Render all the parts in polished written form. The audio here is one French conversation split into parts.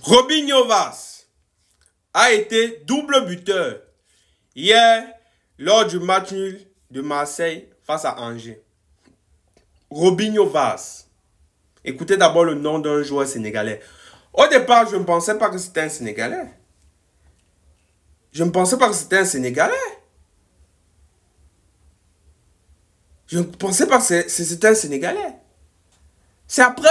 Robinho Vaz a été double buteur hier lors du match nul de Marseille face à Angers. Robinho Vaz. Écoutez d'abord le nom d'un joueur sénégalais. Au départ, je ne pensais pas que c'était un Sénégalais. Je ne pensais pas que c'était un Sénégalais. Je ne pensais pas que c'était un Sénégalais. C'est après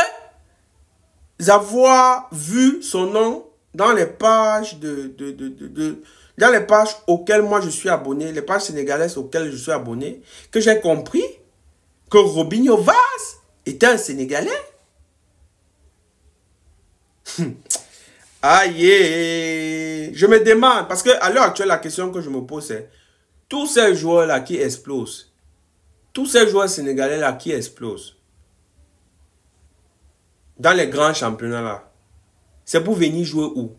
avoir vu son nom dans les pages dans les pages auxquelles moi je suis abonné, les pages sénégalaises auxquelles je suis abonné, que j'ai compris que Robinho Vaz était un Sénégalais. Aïe, je me demande, parce qu'à l'heure actuelle, la question que je me pose, c'est tous ces joueurs-là qui explosent, tous ces joueurs sénégalais-là qui explosent dans les grands championnats-là, c'est pour venir jouer où?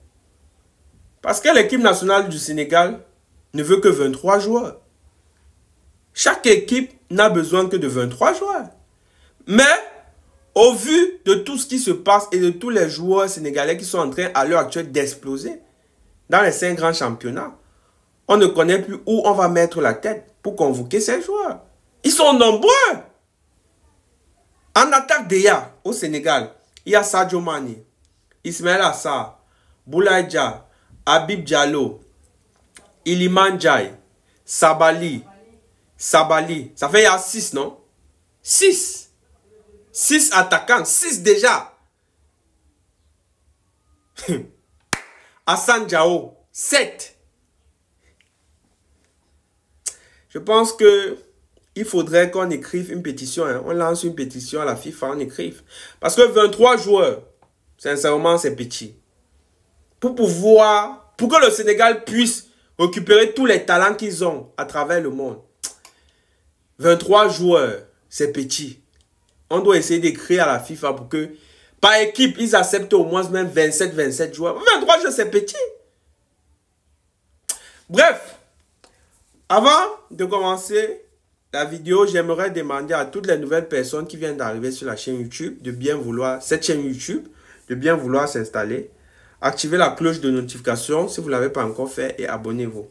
Parce que l'équipe nationale du Sénégal ne veut que 23 joueurs. Chaque équipe n'a besoin que de 23 joueurs. Mais, au vu de tout ce qui se passe et de tous les joueurs sénégalais qui sont en train à l'heure actuelle d'exploser dans les 5 grands championnats, on ne connaît plus où on va mettre la tête pour convoquer ces joueurs. Ils sont nombreux. En attaque déjà, au Sénégal, il y a Sadio Mané, Ismaël Assar, Boulaye Dia, Habib Diallo, Iliman Ndiaye, Sabali. Ça fait il y a 6, non? 6. 6 attaquants, 6 déjà. Hassan Diao, 7. Je pense que il faudrait qu'on écrive une pétition. Hein. On lance une pétition à la FIFA, on écrive. Parce que 23 joueurs, sincèrement, c'est petit. Pour que le Sénégal puisse récupérer tous les talents qu'ils ont à travers le monde. 23 joueurs, c'est petit. On doit essayer d'écrire à la FIFA pour que, par équipe, ils acceptent au moins même 27 joueurs. 23 joueurs, c'est petit. Bref, avant de commencer la vidéo, j'aimerais demander à toutes les nouvelles personnes qui viennent d'arriver sur la chaîne YouTube de bien vouloir, cette chaîne YouTube, de bien vouloir s'installer. Activez la cloche de notification si vous ne l'avez pas encore fait et abonnez-vous.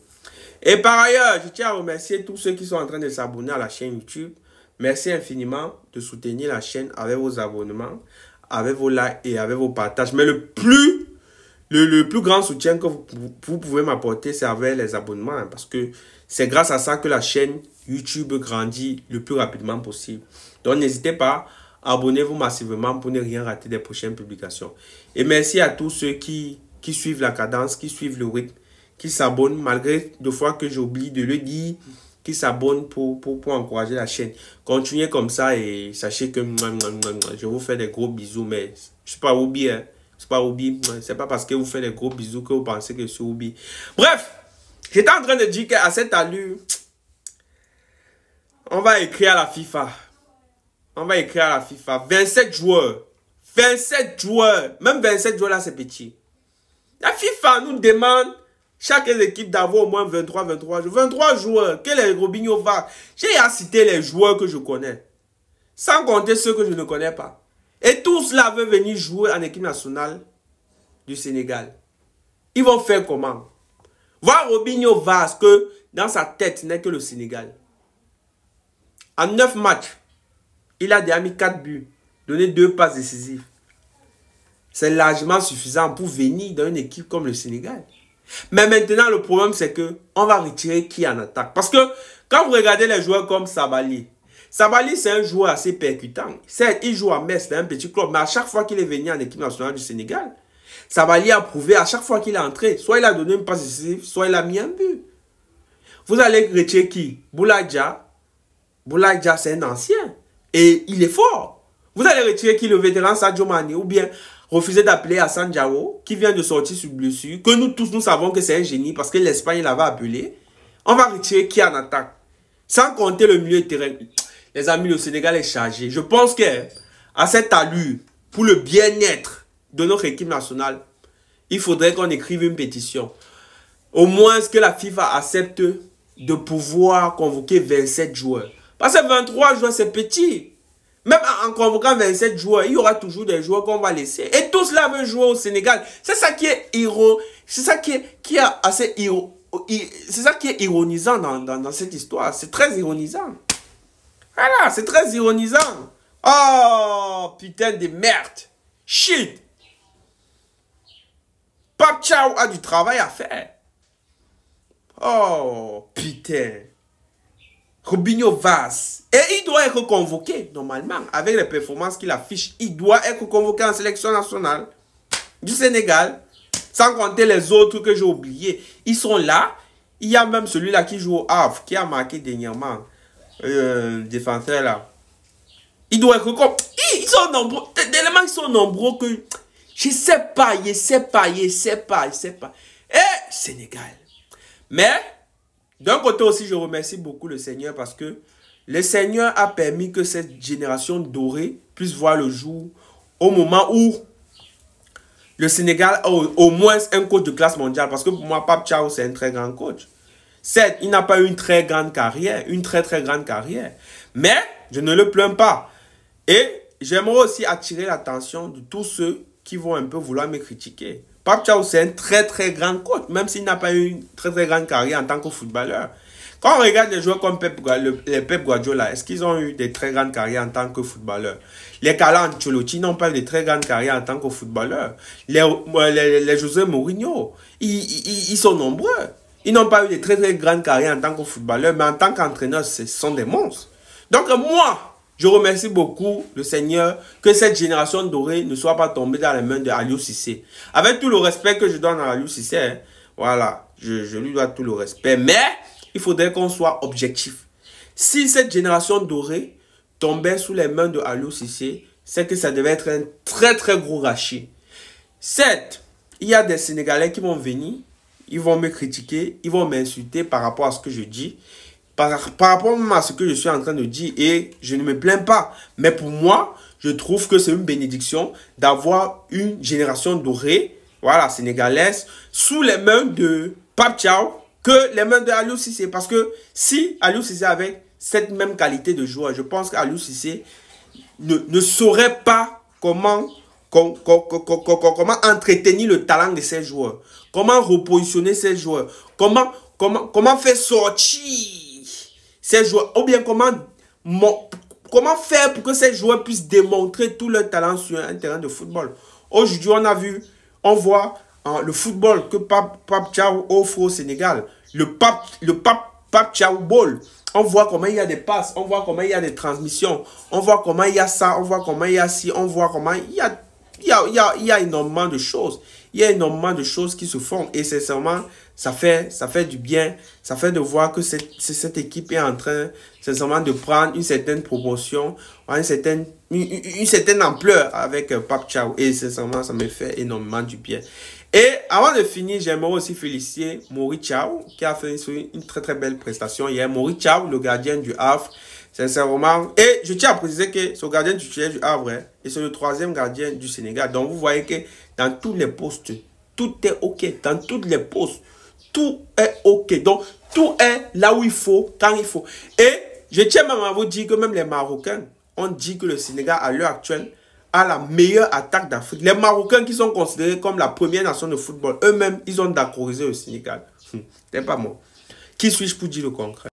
Et par ailleurs, je tiens à remercier tous ceux qui sont en train de s'abonner à la chaîne YouTube. Merci infiniment de soutenir la chaîne avec vos abonnements, avec vos likes et avec vos partages. Mais le plus grand soutien que vous pouvez m'apporter, c'est avec les abonnements. Hein, parce que c'est grâce à ça que la chaîne YouTube grandit le plus rapidement possible. Donc n'hésitez pas, abonnez-vous massivement pour ne rien rater des prochaines publications. Et merci à tous ceux qui suivent la cadence, qui suivent le rythme, qui s'abonnent, malgré des fois que j'oublie de le dire, qui s'abonnent pour encourager la chaîne. Continuez comme ça et sachez que je vous fais des gros bisous, mais je suis pas Oubi, hein. C'est pas Oubi. C'est pas parce que vous faites des gros bisous que vous pensez que je suis Oubi. Bref, j'étais en train de dire qu'à cette allure, on va écrire à la FIFA. On va écrire à la FIFA. 27 joueurs. 27 joueurs. Même 27 joueurs là, c'est petit. La FIFA nous demande, chaque équipe, d'avoir au moins 23 joueurs. 23 joueurs. Quel est Robinho Vaz? J'ai à citer les joueurs que je connais. Sans compter ceux que je ne connais pas. Et tous là veulent venir jouer en équipe nationale du Sénégal. Ils vont faire comment? Voir Robinho Vaz que dans sa tête n'est que le Sénégal. En 9 matchs, il a déjà mis 4 buts, donné 2 passes décisives. C'est largement suffisant pour venir dans une équipe comme le Sénégal. Mais maintenant, le problème, c'est que on va retirer qui en attaque. Parce que quand vous regardez les joueurs comme Sabali, Sabali, c'est un joueur assez percutant. Certes, il joue à Metz, c'est un petit club, mais à chaque fois qu'il est venu en équipe nationale du Sénégal, Sabali a prouvé à chaque fois qu'il est entré, soit il a donné une passe décisive, soit il a mis un but. Vous allez retirer qui? Boulaye Dia. Boulaye Dia, c'est un ancien. Et il est fort. Vous allez retirer qui? Le vétéran Sadio Mané, ou bien refuser d'appeler Hassan Diao, qui vient de sortir sur blessure, que nous tous, nous savons que c'est un génie, parce que l'Espagne l'avait appelé. On va retirer qui en attaque? Sans compter le milieu de terrain. Les amis, le Sénégal est chargé. Je pense qu'à cette allure, pour le bien-être de notre équipe nationale, il faudrait qu'on écrive une pétition. Au moins que la FIFA accepte de pouvoir convoquer 27 joueurs. Parce que 23 joueurs, c'est petit. Même en convoquant 27 joueurs, il y aura toujours des joueurs qu'on va laisser. Et tous là veulent jouer au Sénégal. C'est ça qui est c'est ça qui est assez c'est ça qui est ironisant dans cette histoire. C'est très ironisant. Voilà, c'est très ironisant. Oh, putain de merde. Shit. Pape Thiaw a du travail à faire. Oh, putain. Robinho Vaz. Et il doit être convoqué, normalement, avec les performances qu'il affiche. Il doit être convoqué en sélection nationale du Sénégal. Sans compter les autres que j'ai oubliés. Ils sont là. Il y a même celui-là qui joue au Havre, qui a marqué dernièrement. Défenseur là. Il doit être convoqué. Ils sont nombreux. Tellement ils sont nombreux que... Je sais pas. Eh, Sénégal. Mais... d'un côté aussi, je remercie beaucoup le Seigneur parce que le Seigneur a permis que cette génération dorée puisse voir le jour au moment où le Sénégal a au moins un coach de classe mondiale. Parce que pour moi, Pape Thiaw, c'est un très grand coach. Certes, il n'a pas eu une très grande carrière, une très grande carrière. Mais je ne le plains pas. Et j'aimerais aussi attirer l'attention de tous ceux qui vont un peu vouloir me critiquer. Pape Thiaw, c'est un très grand coach, même s'il n'a pas eu une très grande carrière en tant que footballeur. Quand on regarde les joueurs comme Pep Guardiola, est-ce qu'ils ont eu des très grandes carrières en tant que footballeurs? Les Carlo Ancelotti n'ont pas eu de très grandes carrières en tant que footballeurs. Les José Mourinho, ils sont nombreux. Ils n'ont pas eu de très grandes carrières en tant que footballeurs, mais en tant qu'entraîneurs, ce sont des monstres. Donc moi, je remercie beaucoup le Seigneur que cette génération dorée ne soit pas tombée dans les mains de Aliou Cissé. Avec tout le respect que je donne à Aliou Cissé, hein, voilà, je lui dois tout le respect. Mais il faudrait qu'on soit objectif. Si cette génération dorée tombait sous les mains de Aliou Cissé, c'est que ça devait être un très gros gâchis. Certes, il y a des Sénégalais qui vont venir, ils vont me critiquer, ils vont m'insulter par rapport à ce que je dis. Par rapport même à ce que je suis en train de dire, et je ne me plains pas. Mais pour moi, je trouve que c'est une bénédiction d'avoir une génération dorée, voilà, sénégalaise, sous les mains de Pape Thiaw, que les mains de Aliou Cissé. Parce que si Aliou Cissé avait cette même qualité de joueur, je pense qu'Aliou Cissé ne saurait pas comment entretenir le talent de ses joueurs, comment repositionner ses joueurs, comment faire sortir ces joueurs, ou bien comment faire pour que ces joueurs puissent démontrer tout leur talent sur un terrain de football. Aujourd'hui, on voit le football que Pape Thiaw offre au Sénégal, le Pape Thiaw Ball. On voit comment il y a des passes, on voit comment il y a des transmissions, on voit comment il y a ça, on voit comment il y a ci, on voit comment il y a énormément de choses. Il y a énormément de choses qui se font et sincèrement, ça fait du bien. Ça fait de voir que cette équipe est en train, sincèrement, de prendre une certaine proportion, une certaine ampleur avec Pape Thiaw. Et sincèrement, ça me fait énormément du bien. Et avant de finir, j'aimerais aussi féliciter Morice Thiaw, qui a fait une très belle prestation hier. Morice Thiaw, le gardien du Havre. Sincèrement, et je tiens à préciser que c'est le gardien titulaire du Havre, hein, et c'est le 3e gardien du Sénégal. Donc vous voyez que dans tous les postes, tout est OK. Dans tous les postes, tout est OK. Donc tout est là où il faut, quand il faut. Et je tiens même à vous dire que même les Marocains ont dit que le Sénégal, à l'heure actuelle, a la meilleure attaque d'Afrique. Les Marocains qui sont considérés comme la première nation de football, eux-mêmes, ils ont d'accordiser le Sénégal. C'est pas moi. Qui suis-je pour dire le contraire?